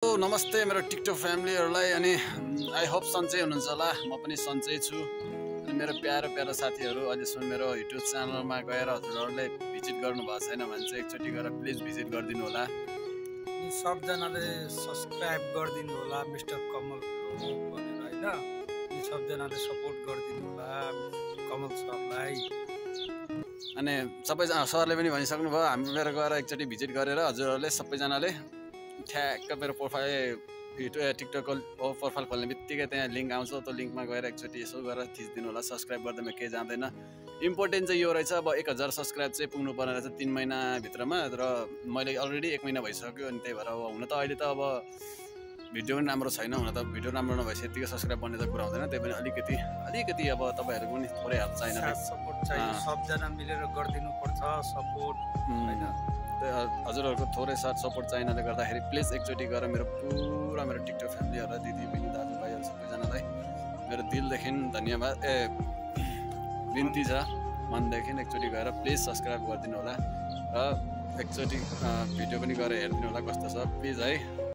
नमस्ते मेरो टिकटक फ्यामिलीहरुलाई अनि आई होप सन्चै हुनुहुन्छ होला। म पनि सन्चै छु। अनि मेरो प्यारो साथीहरु अहिलेसम्म मेरो युट्युब च्यानलमा गएर हजुरहरुले भिजिट गर्नु भएको छैन भने चाहिँ एकचोटी गएर प्लिज भिजिट गरिदिनु होला। अनि सबजनाले सब्स्क्राइब गरिदिनु होला मिस्टर कमल भनेर हैन। अनि सबजनाले सपोर्ट गरिदिनु होला कमल सरलाई। अनि सबैजना सरले पनि भनिसक्नु भयो हाम्रो मेरो गएर एकचोटी भिजिट गरेर हजुरहरुले सबैजनाले ठ्याक्क मेरो प्रोफाइल टिकटकको प्रोफाइल खोल्ने बित्तिकै त्यहाँ लिङ्क आउँछ। त्यो लिङ्कमा गएर एकचोटि यसो गरेर थिचिदिनु होला। सब्स्क्राइब गर्दैमा केही जाँदैन। इम्पोर्टेन्ट चाहिँ यो रहेछ, अब 1000 सब्स्क्राइब चाहिँ पुग्नु पर्ने रहेछ 3 महिनाभित्रमा, र मैले अलरेडी 1 महिना भइसक्यो। अनि त्यही भएर हुन त अहिले त अब भिडियो पनि राम्रो छैन। हुन त भिडियो राम्रो नभएपछि यतिकै सब्स्क्राइब बन्ने त कुरा हुँदैन। त्यही पनि अलिकति अब तपाईँहरूको पनि थोरै हेल्प चाहिन्छ, सपोर्ट चाहियो। सबजना मिलेर गरिदिनु पर्छ सपोर्ट हैन। हजुरहरूको थोरै साथ सपोर्ट चाहिनाले गर्दाखेरि प्लिज एकचोटि गएर मेरो टिकटक फ्यामिलीहरु, दिदी बहिनी दाजुभाइहरु सबैजनालाई मेरो दिलदेखि धन्यवाद बिन्ती छ, मनदेखि एकचोटि गएर प्लिज सब्स्क्राइब गरिदिनु होला र एकचोटि भिडियो पनि गएर हेरिदिनु होला कस्तो छ प्लिज है।